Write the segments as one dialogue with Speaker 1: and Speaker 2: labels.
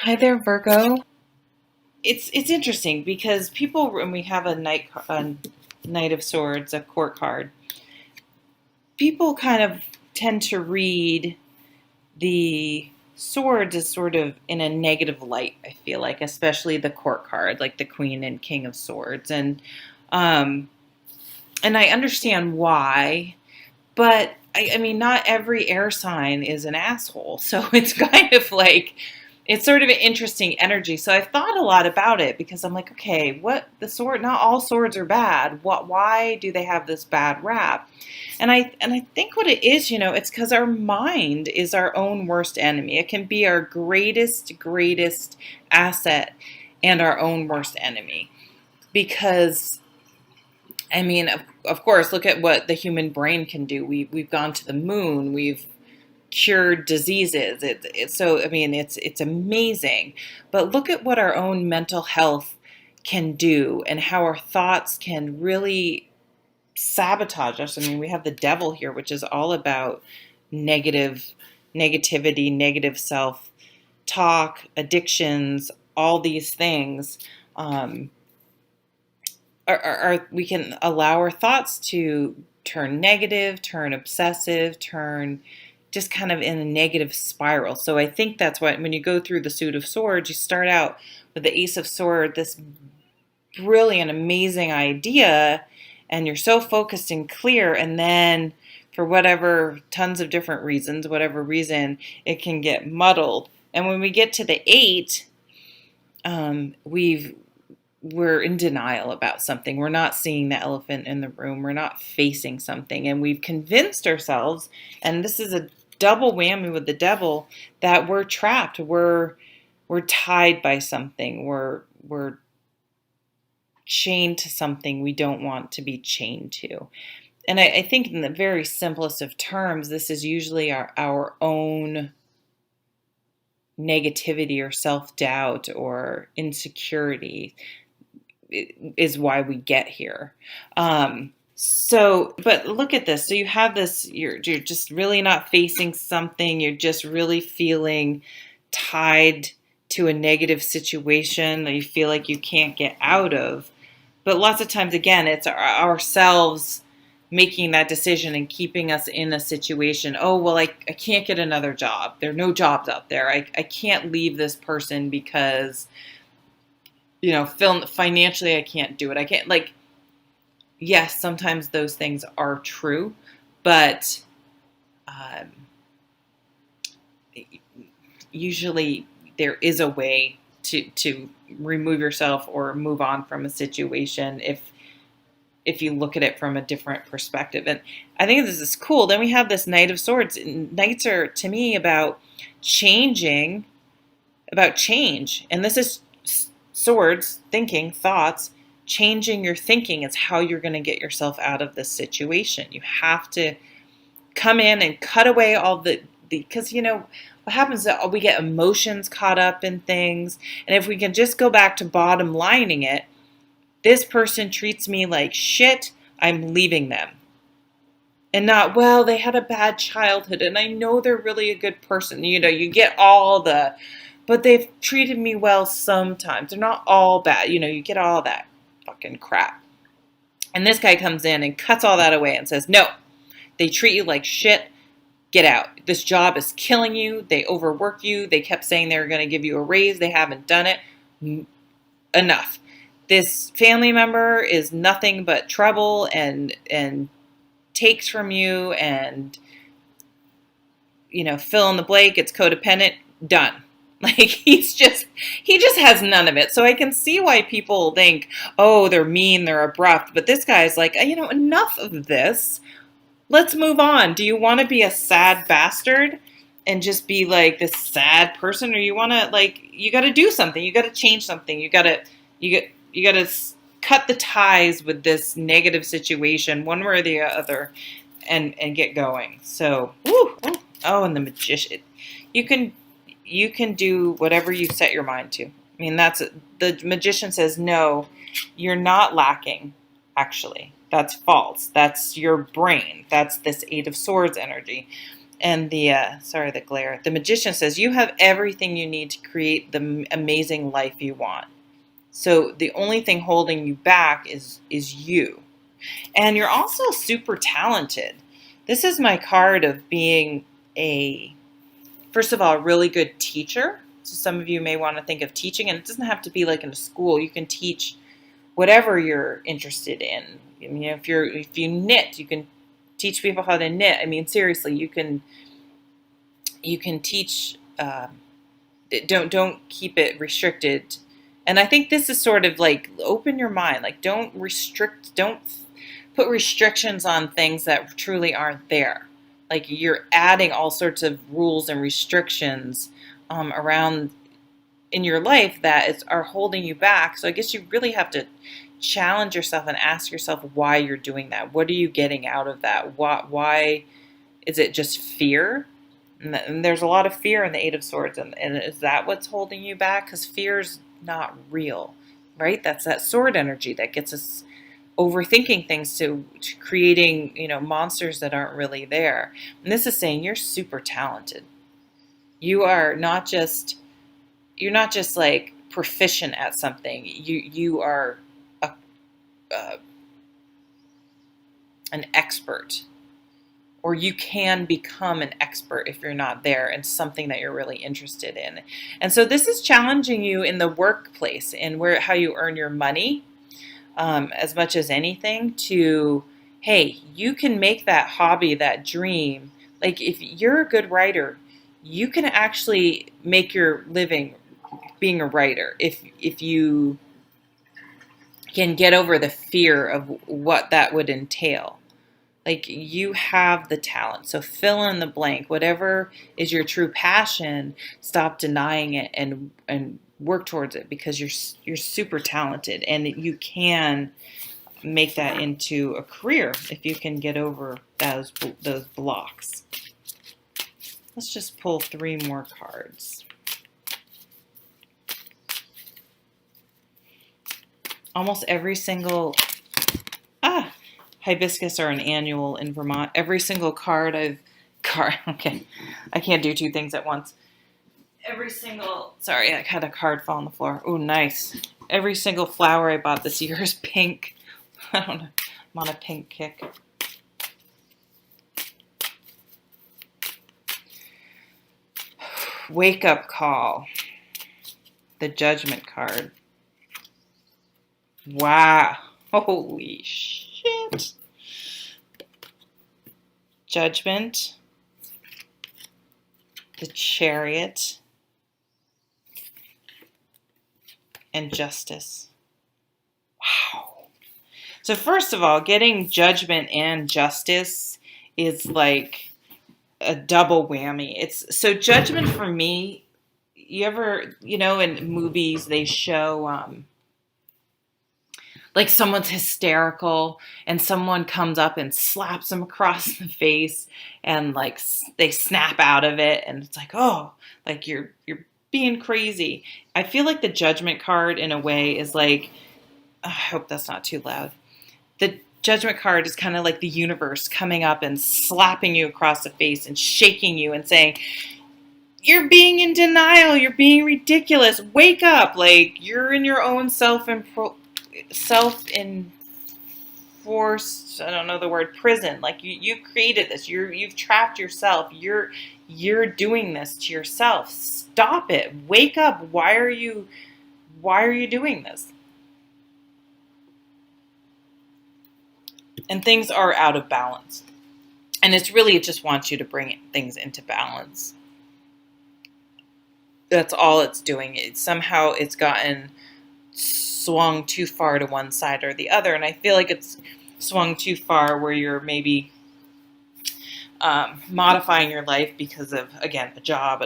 Speaker 1: Hi there, Virgo. It's interesting because people, when we have a Knight of Swords, a court card, people kind of tend to read the swords as sort of in a negative light. I feel like, especially the court card, like the Queen and King of Swords, um, and I understand why, but I mean, not every air sign is an asshole. So it's kind of like, it's sort of an interesting energy. So I've thought a lot about it because I'm like, okay, what the sword, not all swords are bad. Why do they have this bad rap? And I think what it is, it's because our mind is our own worst enemy. It can be our greatest asset and our own worst enemy. Because I mean, of course, look at what the human brain can do. We've gone to the moon. We've cured diseases. So I mean, it's amazing. But look at what our own mental health can do, and how our thoughts can really sabotage us. I mean, we have the devil here, which is all about negative negativity, negative self talk, addictions, all these things. Um, we can allow our thoughts to turn negative, turn obsessive, turn just kind of in a negative spiral. So I think that's what, when you go through the suit of swords, you start out with the ace of sword, this brilliant, amazing idea, and you're so focused and clear, and then for whatever tons of different reasons, whatever reason, it can get muddled. And when we get to the eight, we're in denial about something. We're not seeing the elephant in the room. We're not facing something. And we've convinced ourselves, and this is a double whammy with the devil, that we're trapped. We're tied by something. We're chained to something we don't want to be chained to. And I think in the very simplest of terms, this is usually our own negativity or self-doubt or insecurity is why we get here. But look at this. So you have this, you're just really not facing something. You're just really feeling tied to a negative situation that you feel like you can't get out of. But lots of times, again, it's ourselves making that decision and keeping us in a situation. Oh, well, I can't get another job. There are no jobs out there. I can't leave this person because, financially, I can't do it. I can't, like, yes, sometimes those things are true, but um, usually there is a way to remove yourself or move on from a situation if you look at it from a different perspective. And I think this is cool. Then we have this Knight of Swords. Knights are, to me, about changing, about change. And this is swords, thinking, thoughts. Changing your thinking is how you're going to get yourself out of this situation. You have to come in and cut away all because what happens is we get emotions caught up in things. And if we can just go back to bottom lining it, this person treats me like shit, I'm leaving them. And not, well, they had a bad childhood and I know they're really a good person. You get all but they've treated me well sometimes. They're not all bad. You get all that fucking crap. And this guy comes in and cuts all that away and says, no, they treat you like shit. Get out. This job is killing you. They overwork you. They kept saying they were going to give you a raise. They haven't done it. Enough. This family member is nothing but trouble and takes from you, and fill in the blank. It's codependent. Done. Like he just has none of it. So I can see why people think, oh, they're mean, they're abrupt. But this guy's like, enough of this. Let's move on. Do you want to be a sad bastard and just be like this sad person, or you want to, like, you got to do something. You got to change something. You got to cut the ties with this negative situation, one way or the other, and get going. So, oh, and the magician, you can do whatever you set your mind to. I mean, the magician says, no, you're not lacking, actually. That's false. That's your brain. That's this Eight of Swords energy. And sorry, the glare. The Magician says, you have everything you need to create the amazing life you want. So the only thing holding you back is you. And you're also super talented. This is my card of being first of all, a really good teacher. So some of you may want to think of teaching, and it doesn't have to be like in a school. You can teach whatever you're interested in. I mean, if you knit, you can teach people how to knit. I mean, seriously, you can teach. Don't keep it restricted. And I think this is sort of like open your mind. Like don't put restrictions on things that truly aren't there. Like you're adding all sorts of rules and restrictions around in your life that are holding you back. So I guess you really have to challenge yourself and ask yourself why you're doing that. What are you getting out of that? Why is it just fear? And there's a lot of fear in the Eight of Swords. And is that what's holding you back? Because fear's not real, right? That's that sword energy that gets us overthinking things to creating, monsters that aren't really there. And this is saying you're super talented. You are you're not just like proficient at something. You are an expert, or you can become an expert if you're not there in something that you're really interested in. And so this is challenging you in the workplace and how you earn your money, as much as anything, to, hey, you can make that hobby, that dream. Like if you're a good writer, you can actually make your living being a writer if you can get over the fear of what that would entail. Like you have the talent. So fill in the blank. Whatever is your true passion, stop denying it and work towards it, because you're super talented and you can make that into a career if you can get over those blocks. Let's just pull 3 more cards. Almost every single hibiscus are an annual in Vermont. Every single okay, I can't do 2 things at once. Sorry, I had a card fall on the floor. Oh, nice. Every single flower I bought this year is pink. I don't know. I'm on a pink kick. Wake up call. The Judgment card. Wow. Holy shit. Judgment. The Chariot. And Justice. Wow. So first of all, getting Judgment and Justice is like a double whammy. So Judgment for me, you ever, in movies they show like someone's hysterical and someone comes up and slaps them across the face and like they snap out of it and it's like, oh, like you're being crazy. I feel like the Judgment card in a way is like, I hope that's not too loud. The Judgment card is kind of like the universe coming up and slapping you across the face and shaking you and saying, you're being in denial. You're being ridiculous. Wake up. Like you're in your own self-enforced, I don't know the word, prison. Like you created this. You've trapped yourself. You're doing this to yourself. Stop it. Wake up. Why are you doing this? And things are out of balance. And it just wants you to bring things into balance. That's all it's doing. Somehow it's gotten swung too far to one side or the other. And I feel like it's swung too far where you're maybe modifying your life because of, again, a job,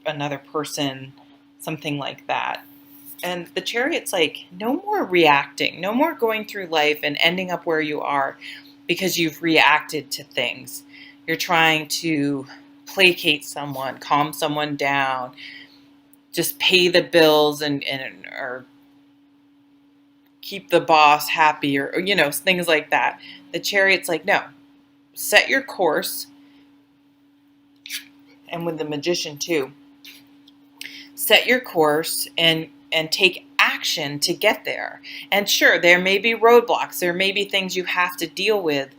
Speaker 1: another person, something like that. And the Chariot's like, no more reacting, no more going through life and ending up where you are because you've reacted to things. You're trying to placate someone, calm someone down, just pay the bills or keep the boss happy or things like that. The Chariot's like, no, set your course, and with the Magician too. Set your course and take action to get there. And sure, there may be roadblocks, there may be things you have to deal with,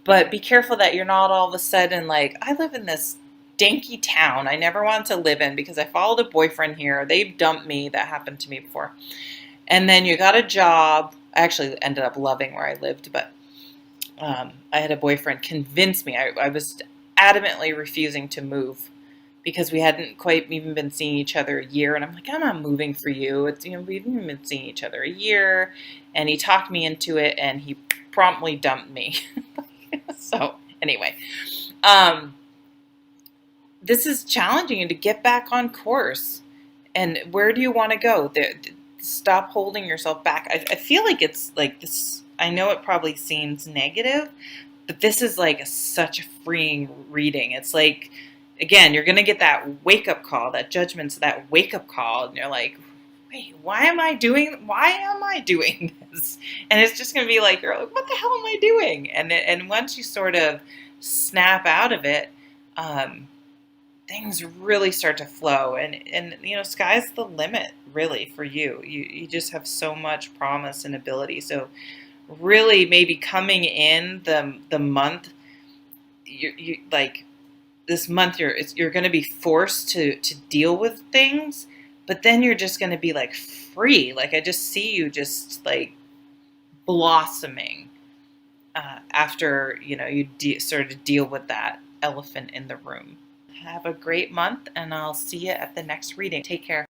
Speaker 1: but be careful that you're not all of a sudden like, I live in this danky town I never wanted to live in because I followed a boyfriend here. They've dumped me. That happened to me before. And then you got a job. I actually ended up loving where I lived, but I had a boyfriend convince me. I was adamantly refusing to move because we hadn't quite even been seeing each other a year. And I'm like, I'm not moving for you. It's, we haven't even been seeing each other a year. And he talked me into it, and he promptly dumped me. So anyway, this is challenging you to get back on course. And where do you want to go? Stop holding yourself back. I feel like it's like this. I know it probably seems negative, but this is like such a freeing reading. It's like, again, you're going to get that wake-up call, that judgment, so that wake-up call, and you're like, wait, why am I doing this? And it's just going to be like, you're like, what the hell am I doing? And once you sort of snap out of it, things really start to flow, and sky's the limit really for you. You just have so much promise and ability. So really, maybe coming in the month, you like this month you're going to be forced to deal with things, but then you're just going to be like free. Like I just see you just like blossoming after you sort of deal with that elephant in the room. Have a great month, and I'll see you at the next reading. Take care.